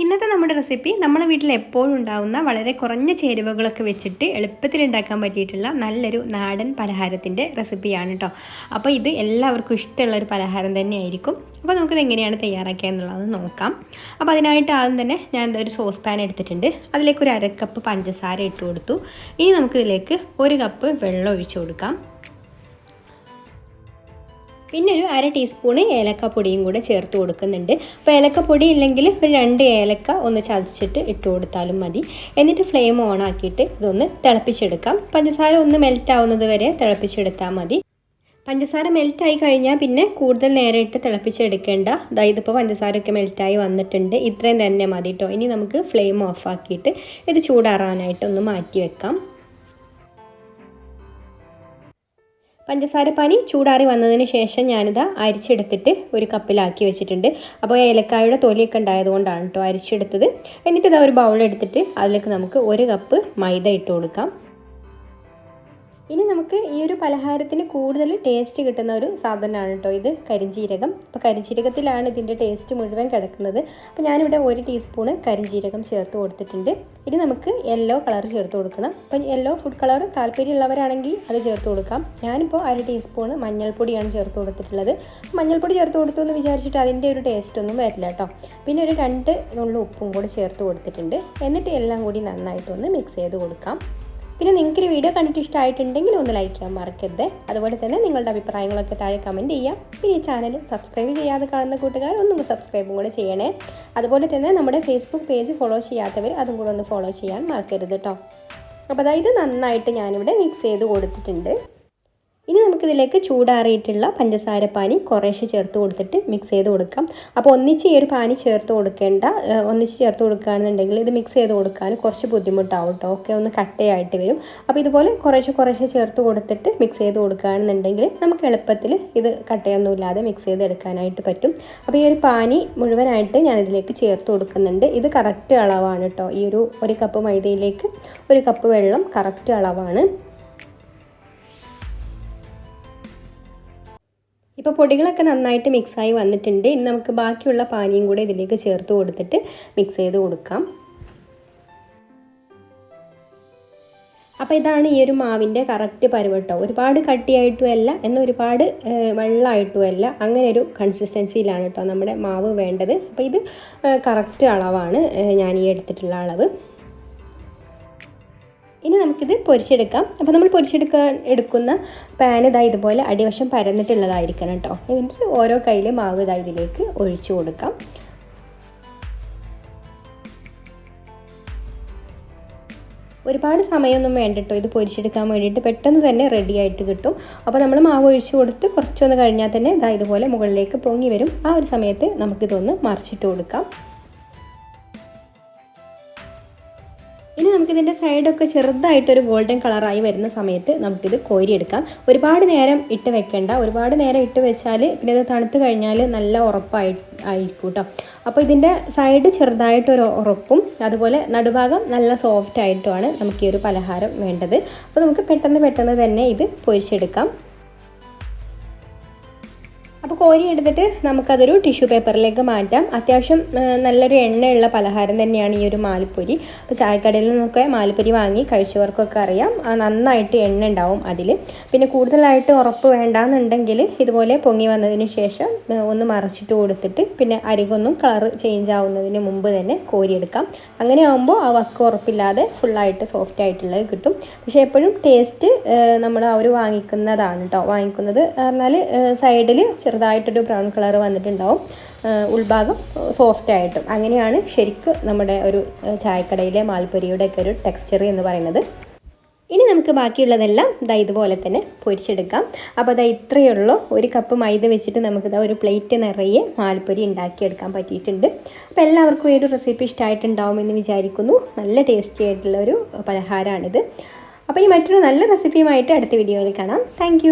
ഇന്നത്തെ നമ്മുടെ റെസിപ്പി നമ്മുടെ വീട്ടിൽ എപ്പോഴും ഉണ്ടാകുന്ന വളരെ കുറഞ്ഞ ചേരുവകളൊക്കെ വെച്ചിട്ട് എളുപ്പത്തിൽ ഉണ്ടാക്കാൻ പറ്റിയിട്ടുള്ള നല്ലൊരു നാടൻ പലഹാരത്തിൻ്റെ റെസിപ്പിയാണ് കേട്ടോ. അപ്പോൾ ഇത് എല്ലാവർക്കും ഇഷ്ടമുള്ളൊരു പലഹാരം തന്നെയായിരിക്കും. അപ്പോൾ നമുക്കിത് എങ്ങനെയാണ് തയ്യാറാക്കുക എന്നുള്ളത് നോക്കാം. അപ്പോൾ അതിനായിട്ട് ആദ്യം തന്നെ ഞാൻ ഒരു സോസ് പാൻ എടുത്തിട്ടുണ്ട്. അതിലേക്ക് ഒരു 1/2 കപ്പ് പഞ്ചസാര ഇട്ട് കൊടുത്തു. ഇനി നമുക്കിതിലേക്ക് 1 കപ്പ് വെള്ളം ഒഴിച്ചു കൊടുക്കാം. പിന്നെ ഒരു 1/2 ടീസ്പൂൺ ഏലക്കപ്പൊടിയും കൂടെ ചേർത്ത് കൊടുക്കുന്നുണ്ട്. അപ്പോൾ ഏലക്കപ്പൊടി ഇല്ലെങ്കിൽ ഒരു 2 ഏലക്ക ഒന്ന് ചതച്ചിട്ട് ഇട്ട് കൊടുത്താലും മതി. എന്നിട്ട് ഫ്ലെയിം ഓൺ ആക്കിയിട്ട് ഇതൊന്ന് തിളപ്പിച്ചെടുക്കാം. പഞ്ചസാര ഒന്ന് മെൽറ്റ് ആവുന്നത് വരെ തിളപ്പിച്ചെടുത്താൽ മതി. പഞ്ചസാര മെൽറ്റായി കഴിഞ്ഞാൽ പിന്നെ കൂടുതൽ നേരം ഇട്ട് തിളപ്പിച്ചെടുക്കേണ്ട. അതായത് ഇപ്പോൾ പഞ്ചസാരയൊക്കെ മെൽറ്റായി വന്നിട്ടുണ്ട്. ഇത്രയും തന്നെ മതി കേട്ടോ. ഇനി നമുക്ക് ഫ്ലെയിം ഓഫ് ആക്കിയിട്ട് ഇത് ചൂടാറാനായിട്ടൊന്ന് മാറ്റി വെക്കാം. പഞ്ചസാര പാനി ചൂടാറി വന്നതിന് ശേഷം ഞാനിത് അരിച്ചെടുത്തിട്ട് ഒരു കപ്പിലാക്കി വെച്ചിട്ടുണ്ട്. അപ്പോൾ ഏലക്കായുടെ തൊലിയൊക്കെ ഉണ്ടായതുകൊണ്ടാണ് കേട്ടോ അരിച്ചെടുത്തത്. എന്നിട്ട് ഇതാ ഒരു ബൗൾ എടുത്തിട്ട് അതിലേക്ക് നമുക്ക് 1 കപ്പ് മൈദ ഇട്ട് കൊടുക്കാം. ഇനി നമുക്ക് ഈ ഒരു പലഹാരത്തിന് കൂടുതൽ ടേസ്റ്റ് കിട്ടുന്ന ഒരു സാധനമാണ് കേട്ടോ ഇത്, കരിഞ്ജീരകം. അപ്പോൾ കരിഞ്ജീരകത്തിലാണ് ഇതിൻ്റെ ടേസ്റ്റ് മുഴുവൻ കിടക്കുന്നത്. അപ്പോൾ ഞാനിവിടെ 1 ടീസ്പൂൺ കരിഞ്ജീരകം ചേർത്ത് കൊടുത്തിട്ടുണ്ട്. ഇനി നമുക്ക് യെല്ലോ കളർ ചേർത്ത് കൊടുക്കണം. അപ്പം യെല്ലോ ഫുഡ് കളർ താല്പര്യമുള്ളവരാണെങ്കിൽ അത് ചേർത്ത് കൊടുക്കാം. ഞാനിപ്പോൾ 1/2 ടീസ്പൂൺ മഞ്ഞൾപ്പൊടിയാണ് ചേർത്ത് കൊടുത്തിട്ടുള്ളത്. മഞ്ഞൾപ്പൊടി ചേർത്ത് കൊടുത്തു എന്ന് വിചാരിച്ചിട്ട് അതിൻ്റെ ഒരു ടേസ്റ്റ് ഒന്നും വരില്ല കേട്ടോ. പിന്നെ ഒരു 2 നുള്ളു ഉപ്പും കൂടി ചേർത്ത് കൊടുത്തിട്ടുണ്ട്. എന്നിട്ട് എല്ലാം കൂടി നന്നായിട്ടൊന്ന് മിക്സ് ചെയ്ത് കൊടുക്കാം. പിന്നെ നിങ്ങൾക്കൊരു വീഡിയോ കണ്ടിട്ട് ഇഷ്ടമായിട്ടുണ്ടെങ്കിൽ ഒന്ന് ലൈക്ക് ചെയ്യാൻ മറക്കരുത്. അതുപോലെ തന്നെ നിങ്ങളുടെ അഭിപ്രായങ്ങളൊക്കെ താഴെ കമൻറ്റ് ചെയ്യാം. പിന്നെ ഈ ചാനൽ സബ്സ്ക്രൈബ് ചെയ്യാതെ കാണുന്ന കൂട്ടുകാർ ഒന്നും സബ്സ്ക്രൈബും കൂടെ ചെയ്യണേ. അതുപോലെ തന്നെ നമ്മുടെ ഫേസ്ബുക്ക് പേജ് ഫോളോ ചെയ്യാത്തവർ അതും കൂടെ ഒന്ന് ഫോളോ ചെയ്യാൻ മറക്കരുത് കേട്ടോ. അപ്പോൾ അതായത് നന്നായിട്ട് ഞാനിവിടെ മിക്സ് ചെയ്ത് കൊടുത്തിട്ടുണ്ട്. ഇനി നമുക്കിതിലേക്ക് ചൂടാറിയിട്ടുള്ള പഞ്ചസാര പാനി കുറേശ്ശെ ചേർത്ത് കൊടുത്തിട്ട് മിക്സ് ചെയ്ത് കൊടുക്കാം. അപ്പോൾ ഒന്നിച്ച് ഈ ഒരു പാനി ചേർത്ത് കൊടുക്കേണ്ട. ഒന്നിച്ച് ചേർത്ത് കൊടുക്കുകയാണെന്നുണ്ടെങ്കിൽ ഇത് മിക്സ് ചെയ്ത് കൊടുക്കാൻ കുറച്ച് ബുദ്ധിമുട്ടാവും കേട്ടോ. ഒക്കെ ഒന്ന് കട്ടയായിട്ട് വരും. അപ്പോൾ ഇതുപോലെ കുറേശ്ശെ ചേർത്ത് കൊടുത്തിട്ട് മിക്സ് ചെയ്ത് കൊടുക്കുകയാണെന്നുണ്ടെങ്കിൽ നമുക്ക് എളുപ്പത്തിൽ ഇത് കട്ടയൊന്നുമില്ലാതെ മിക്സ് ചെയ്തെടുക്കാനായിട്ട് പറ്റും. അപ്പോൾ ഈ ഒരു പാനി മുഴുവനായിട്ട് ഞാനിതിലേക്ക് ചേർത്ത് കൊടുക്കുന്നുണ്ട്. ഇത് കറക്റ്റ് അളവാണ് കേട്ടോ. ഈ ഒരു 1 കപ്പ് മൈദയിലേക്ക് 1 കപ്പ് വെള്ളം കറക്റ്റ് അളവാണ്. ഇപ്പോൾ പൊടികളൊക്കെ നന്നായിട്ട് മിക്സായി വന്നിട്ടുണ്ട്. ഇനി നമുക്ക് ബാക്കിയുള്ള പാനിയും കൂടെ ഇതിലേക്ക് ചേർത്ത് കൊടുത്തിട്ട് മിക്സ് ചെയ്ത് കൊടുക്കാം. അപ്പോൾ ഇതാണ് ഈ ഒരു മാവിൻ്റെ കറക്റ്റ് പരുവട്ടോ. ഒരുപാട് കട്ടിയായിട്ടുമല്ല എന്നാൽ ഒരുപാട് വെള്ളമായിട്ടുമല്ല, അങ്ങനെ ഒരു കൺസിസ്റ്റൻസിയിലാണ് കേട്ടോ നമ്മുടെ മാവ് വേണ്ടത്. അപ്പോൾ ഇത് കറക്റ്റ് അളവാണ് ഞാൻ ഈ എടുത്തിട്ടുള്ള അളവ്. ഇനി നമുക്കിത് പൊരിച്ചെടുക്കാം. അപ്പോൾ നമ്മൾ എടുക്കുന്ന പാൻ ഇതാ ഇതുപോലെ അടിവശം പരന്നിട്ടുള്ളതായിരിക്കണം കേട്ടോ. എന്നിട്ട് ഓരോ കയ്യിൽ മാവ് ഇതാ ഇതിലേക്ക് ഒഴിച്ചു കൊടുക്കാം. ഒരുപാട് സമയമൊന്നും വേണ്ട കേട്ടോ ഇത് പൊരിച്ചെടുക്കാൻ വേണ്ടിയിട്ട്. പെട്ടെന്ന് തന്നെ റെഡി ആയിട്ട് കിട്ടും. അപ്പോൾ നമ്മൾ മാവ് ഒഴിച്ചു കൊടുത്ത് കുറച്ചൊന്ന് കഴിഞ്ഞാൽ തന്നെ ഇതാ ഇതുപോലെ മുകളിലേക്ക് പൊങ്ങി വരും. ആ ഒരു സമയത്ത് നമുക്കിതൊന്ന് മറിച്ചിട്ട് കൊടുക്കാം. ഇനി നമുക്കിതിൻ്റെ സൈഡൊക്കെ ചെറുതായിട്ടൊരു ഗോൾഡൻ കളറായി വരുന്ന സമയത്ത് നമുക്കിത് കോരിയെടുക്കാം. ഒരുപാട് നേരം ഇട്ട് വെക്കേണ്ട. ഒരുപാട് നേരം ഇട്ട് വെച്ചാൽ പിന്നെ ഇത് തണുത്ത് കഴിഞ്ഞാൽ നല്ല ഉറപ്പായിരിക്കും കേട്ടോ. അപ്പോൾ ഇതിൻ്റെ സൈഡ് ചെറുതായിട്ടൊരു ഉറപ്പും അതുപോലെ നടുഭാഗം നല്ല സോഫ്റ്റ് ആയിട്ടുമാണ് നമുക്ക് ഈ ഒരു പലഹാരം വേണ്ടത്. അപ്പോൾ നമുക്ക് പെട്ടെന്ന് തന്നെ ഇത് പൊരിച്ചെടുക്കാം. അപ്പോൾ കോരി എടുത്തിട്ട് നമുക്കതൊരു ടിഷ്യൂ പേപ്പറിലേക്ക് മാറ്റാം. അത്യാവശ്യം നല്ലൊരു എണ്ണയുള്ള പലഹാരം തന്നെയാണ് ഈ ഒരു മാൽപ്പുരി. അപ്പോൾ ചായക്കടയിൽ നിന്നൊക്കെ മാൽപ്പുരി വാങ്ങി കഴിച്ചവർക്കൊക്കെ അറിയാം നന്നായിട്ട് എണ്ണ ഉണ്ടാവും അതിൽ. പിന്നെ കൂടുതലായിട്ട് ഉറപ്പ് വേണ്ടാന്നുണ്ടെങ്കിൽ ഇതുപോലെ പൊങ്ങി വന്നതിന് ശേഷം ഒന്ന് മറിച്ചിട്ട് കൊടുത്തിട്ട് പിന്നെ അരികൊന്നും കളർ ചേഞ്ച് ആവുന്നതിന് മുമ്പ് തന്നെ കോരിയെടുക്കാം. അങ്ങനെ ആകുമ്പോൾ ആ വക്ക് ഉറപ്പില്ലാതെ ഫുള്ളായിട്ട് സോഫ്റ്റ് ആയിട്ടുള്ളത് കിട്ടും. പക്ഷേ എപ്പോഴും ടേസ്റ്റ് നമ്മൾ അവർ വാങ്ങിക്കുന്നതാണ് കേട്ടോ. വാങ്ങിക്കുന്നത് പറഞ്ഞാൽ സൈഡിൽ ചെറുതായിട്ടൊരു ബ്രൗൺ കളർ വന്നിട്ടുണ്ടാവും, ഉൾഭാഗം സോഫ്റ്റ് ആയിട്ടും. അങ്ങനെയാണ് ശരിക്കും നമ്മുടെ ഒരു ചായക്കടയിലെ മാൽപ്പുരിയുടെയൊക്കെ ഒരു ടെക്സ്ചർ എന്ന് പറയുന്നത്. ഇനി നമുക്ക് ബാക്കിയുള്ളതെല്ലാം ഇതുപോലെ തന്നെ പൊരിച്ചെടുക്കാം. അപ്പോൾ ഇത്രയേ ഉള്ളൂ. 1 കപ്പ് മൈദ വെച്ചിട്ട് നമുക്കിതാ ഒരു പ്ലേറ്റ് നിറയെ മാൽപ്പുരി ഉണ്ടാക്കിയെടുക്കാൻ പറ്റിയിട്ടുണ്ട്. അപ്പോൾ എല്ലാവർക്കും ഈ ഒരു റെസിപ്പി ഇഷ്ടമായിട്ടുണ്ടാവുമെന്ന് വിചാരിക്കുന്നു. നല്ല ടേസ്റ്റി ആയിട്ടുള്ള ഒരു പലഹാരമാണിത്. അപ്പോൾ ഇനി മറ്റൊരു നല്ല റെസിപ്പിയുമായിട്ട് അടുത്ത വീഡിയോയിൽ കാണാം. താങ്ക്